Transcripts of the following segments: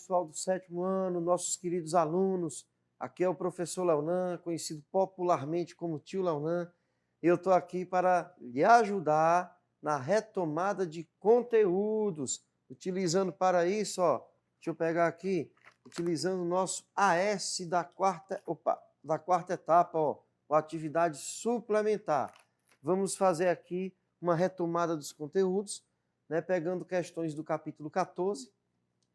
pessoal do 7º ano, nossos queridos alunos. Aqui é o professor Leonan, conhecido popularmente como Tio Leonan. Eu estou aqui para lhe ajudar na retomada de conteúdos, utilizando para isso, ó, deixa eu pegar aqui, utilizando o nosso AS da quarta etapa, ó, a atividade suplementar. Vamos fazer aqui uma retomada dos conteúdos, né, pegando questões do capítulo 14,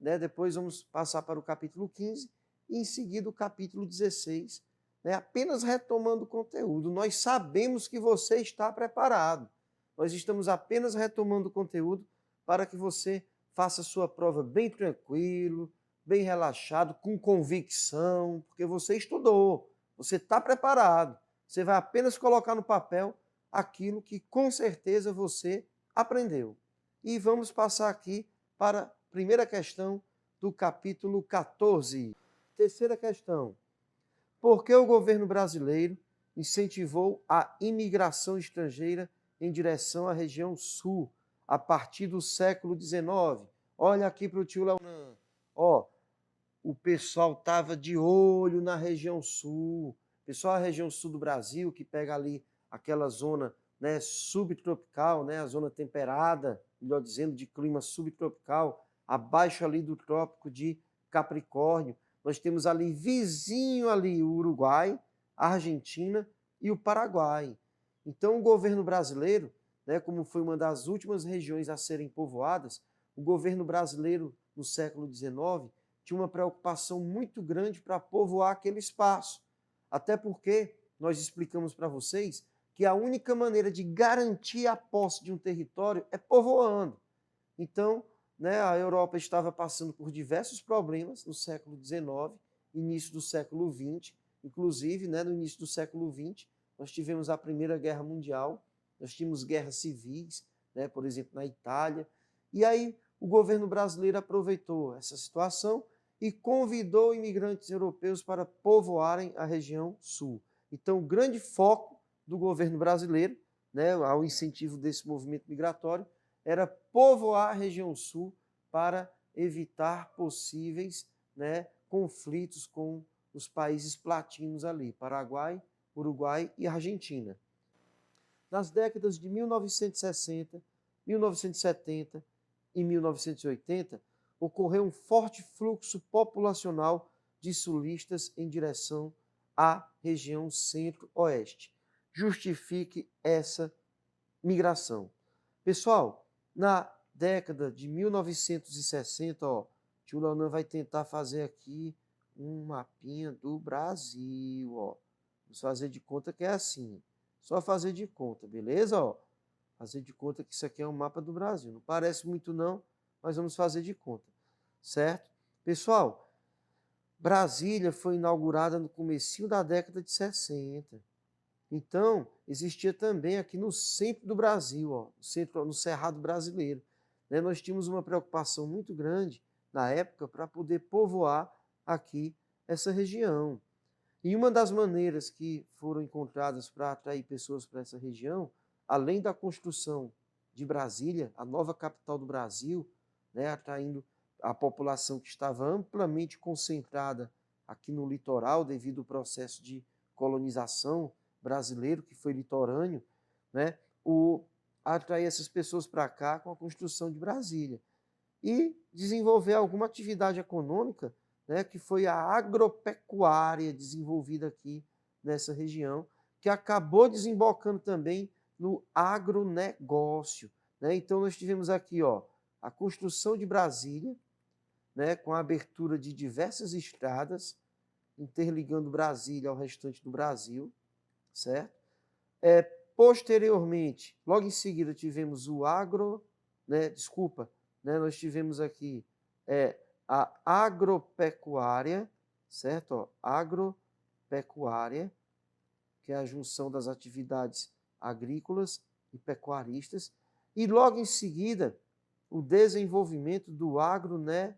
né, depois vamos passar para o capítulo 15 e em seguida o capítulo 16, né, apenas retomando o conteúdo. Nós sabemos que você está preparado. Nós estamos apenas retomando o conteúdo para que você faça a sua prova bem tranquilo, bem relaxado, com convicção, porque você estudou, você está preparado. Você vai apenas colocar no papel aquilo que com certeza você aprendeu. E vamos passar aqui para a primeira questão do capítulo 14. Terceira questão. Por que o governo brasileiro incentivou a imigração estrangeira em direção à região sul a partir do século XIX? Olha aqui para o tio Leonan. Ó, o pessoal estava de olho na região sul. Pessoal, a região sul do Brasil, que pega ali aquela zona, né, subtropical, né, a zona temperada, melhor dizendo, de clima subtropical, abaixo ali do trópico de Capricórnio. Nós temos ali vizinho ali o Uruguai, a Argentina e o Paraguai. Então o governo brasileiro, né, como foi uma das últimas regiões a serem povoadas, o governo brasileiro no século XIX tinha uma preocupação muito grande para povoar aquele espaço. Até porque nós explicamos para vocês que a única maneira de garantir a posse de um território é povoando. Então, né, a Europa estava passando por diversos problemas no século XIX, início do século XX, inclusive, né, no início do século XX, nós tivemos a Primeira Guerra Mundial, nós tínhamos guerras civis, né, por exemplo, na Itália, e aí o governo brasileiro aproveitou essa situação e convidou imigrantes europeus para povoarem a região sul. Então, o grande foco do governo brasileiro, né, ao incentivo desse movimento migratório, era povoar a região sul para evitar possíveis, né, conflitos com os países platinos ali, Paraguai, Uruguai e Argentina. Nas décadas de 1960, 1970 e 1980, ocorreu um forte fluxo populacional de sulistas em direção à região centro-oeste. Justifique essa migração. Pessoal, na década de 1960, ó, tio Leonan vai tentar fazer aqui um mapinha do Brasil, ó. Vamos fazer de conta que é assim. Só fazer de conta, beleza? Ó, fazer de conta que isso aqui é um mapa do Brasil. Não parece muito não, mas vamos fazer de conta, certo? Pessoal, Brasília foi inaugurada no comecinho da década de 60. Então, existia também aqui no centro do Brasil, ó, no Cerrado brasileiro, né, nós tínhamos uma preocupação muito grande na época para poder povoar aqui essa região. E uma das maneiras que foram encontradas para atrair pessoas para essa região, além da construção de Brasília, a nova capital do Brasil, né, atraindo a população que estava amplamente concentrada aqui no litoral devido ao processo de colonização brasileiro, que foi litorâneo, né, atrair essas pessoas para cá com a construção de Brasília. E desenvolver alguma atividade econômica, né, que foi a agropecuária desenvolvida aqui nessa região, que acabou desembocando também no agronegócio. Né? Então, nós tivemos aqui, ó, a construção de Brasília, né, com a abertura de diversas estradas, interligando Brasília ao restante do Brasil, certo? Posteriormente, logo em seguida, tivemos o nós tivemos aqui a agropecuária, certo? Ó, agropecuária, que é a junção das atividades agrícolas e pecuaristas, e logo em seguida, o desenvolvimento do agronegócio,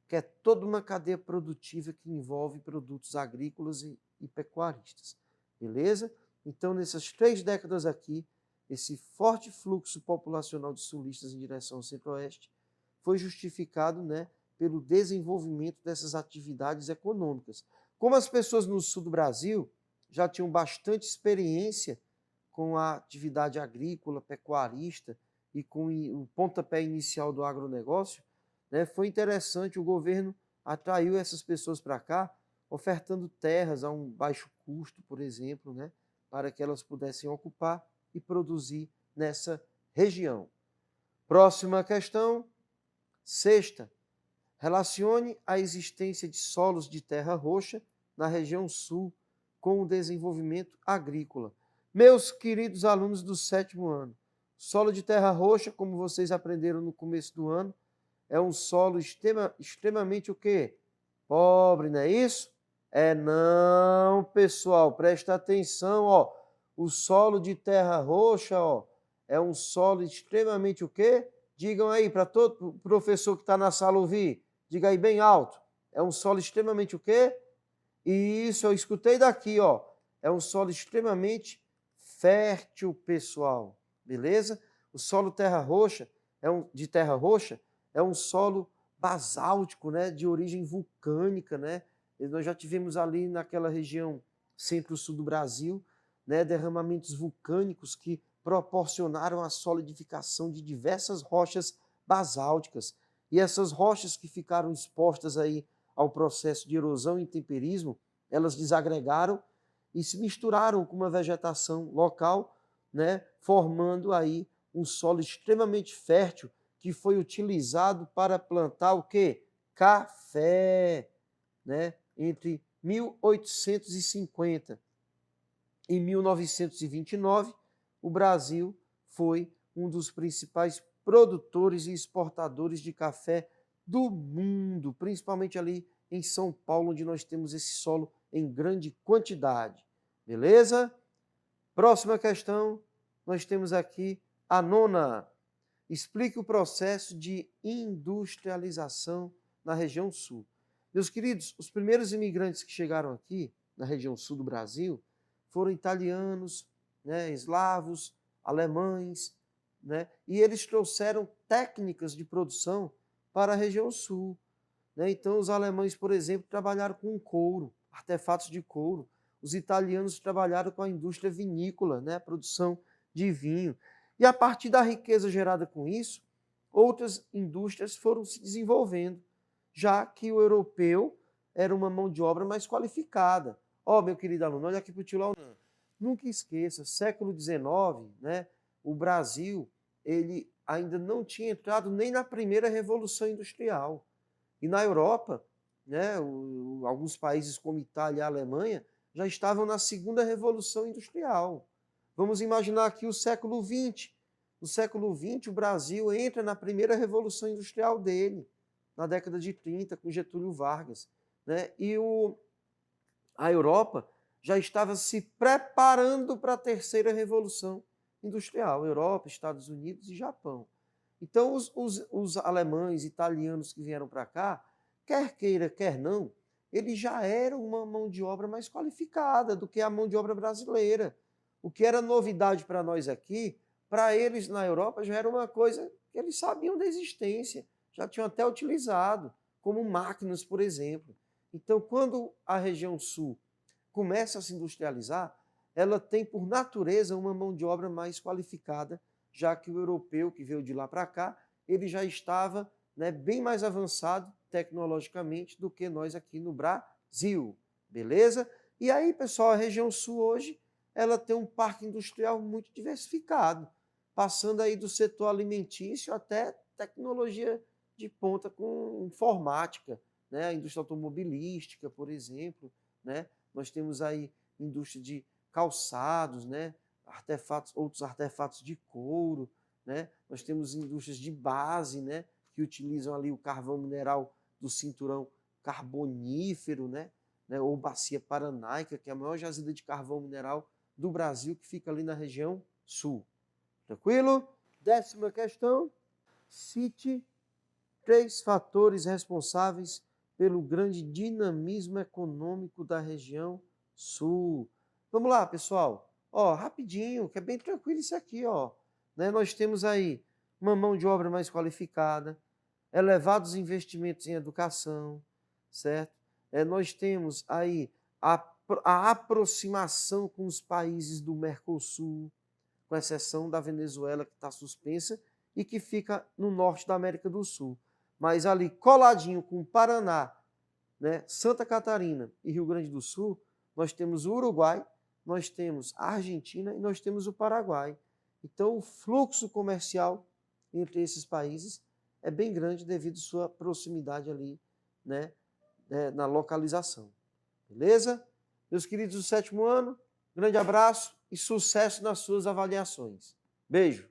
que é toda uma cadeia produtiva que envolve produtos agrícolas e pecuaristas. Beleza? Então, nessas 3 décadas aqui, esse forte fluxo populacional de sulistas em direção ao centro-oeste foi justificado, né, pelo desenvolvimento dessas atividades econômicas. Como as pessoas no sul do Brasil já tinham bastante experiência com a atividade agrícola, pecuarista e com o pontapé inicial do agronegócio, né, foi interessante, o governo atraiu essas pessoas para cá, ofertando terras a um baixo custo, por exemplo, né, para que elas pudessem ocupar e produzir nessa região. Próxima questão, sexta. Relacione a existência de solos de terra roxa na região sul com o desenvolvimento agrícola. Meus queridos alunos do 7º ano, solo de terra roxa, como vocês aprenderam no começo do ano, é um solo extremamente o quê? Pobre, não é isso? É não, pessoal, presta atenção, ó. O solo de terra roxa, ó, é um solo extremamente o quê? Digam aí, para todo professor que está na sala ouvir, diga aí bem alto. É um solo extremamente o quê? Isso, eu escutei daqui, ó. É um solo extremamente fértil, pessoal. Beleza? O solo terra roxa de terra roxa é um solo basáltico, né, de origem vulcânica, né? E nós já tivemos ali naquela região centro-sul do Brasil, né, derramamentos vulcânicos que proporcionaram a solidificação de diversas rochas basálticas. E essas rochas que ficaram expostas aí ao processo de erosão e intemperismo, elas desagregaram e se misturaram com uma vegetação local, né, formando aí um solo extremamente fértil que foi utilizado para plantar o quê? Café, né? Entre 1850 e 1929, o Brasil foi um dos principais produtores e exportadores de café do mundo, principalmente ali em São Paulo, onde nós temos esse solo em grande quantidade. Beleza? Próxima questão, nós temos aqui a 9ª. Explique o processo de industrialização na região sul. Meus queridos, os primeiros imigrantes que chegaram aqui, na região sul do Brasil, foram italianos, né, eslavos, alemães, né, e eles trouxeram técnicas de produção para a região sul. Né? Então, os alemães, por exemplo, trabalharam com couro, artefatos de couro. Os italianos trabalharam com a indústria vinícola, né, a produção de vinho. E a partir da riqueza gerada com isso, outras indústrias foram se desenvolvendo, já que o europeu era uma mão de obra mais qualificada. Ó, meu querido aluno, olha aqui para o tio Launan. Nunca esqueça, século XIX, né, o Brasil ele ainda não tinha entrado nem na primeira Revolução Industrial. E na Europa, né, alguns países como Itália e Alemanha já estavam na segunda Revolução Industrial. Vamos imaginar aqui o século XX. No século XX, o Brasil entra na primeira Revolução Industrial dele, na década de 30, com Getúlio Vargas. Né? E a Europa já estava se preparando para a terceira Revolução Industrial. Europa, Estados Unidos e Japão. Então, os alemães, italianos que vieram para cá, quer queira, quer não, eles já eram uma mão de obra mais qualificada do que a mão de obra brasileira. O que era novidade para nós aqui, para eles na Europa já era uma coisa que eles sabiam da existência, já tinham até utilizado, como máquinas, por exemplo. Então, quando a região sul começa a se industrializar, ela tem por natureza uma mão de obra mais qualificada, já que o europeu que veio de lá para cá, ele já estava, né, bem mais avançado tecnologicamente do que nós aqui no Brasil, beleza? E aí, pessoal, a região sul hoje, ela tem um parque industrial muito diversificado, passando aí do setor alimentício até tecnologia de ponta com informática, né? A indústria automobilística, por exemplo, né? Nós temos aí indústria de calçados, né? Outros artefatos de couro, né? Nós temos indústrias de base, né? Que utilizam ali o carvão mineral do cinturão carbonífero, né? Ou bacia paranaica, que é a maior jazida de carvão mineral do Brasil, que fica ali na região sul. Tranquilo? 10ª questão. Cite 3 fatores responsáveis pelo grande dinamismo econômico da região sul. Vamos lá, pessoal. Ó, rapidinho, que é bem tranquilo isso aqui, ó. Né? Nós temos aí uma mão de obra mais qualificada, elevados investimentos em educação, certo? Nós temos aí a aproximação com os países do Mercosul, com exceção da Venezuela, que está suspensa e que fica no norte da América do Sul. Mas ali, coladinho com o Paraná, né, Santa Catarina e Rio Grande do Sul, nós temos o Uruguai, nós temos a Argentina e nós temos o Paraguai. Então, o fluxo comercial entre esses países é bem grande devido à sua proximidade ali, né, na localização. Beleza? Meus queridos do 7º ano, grande abraço e sucesso nas suas avaliações. Beijo!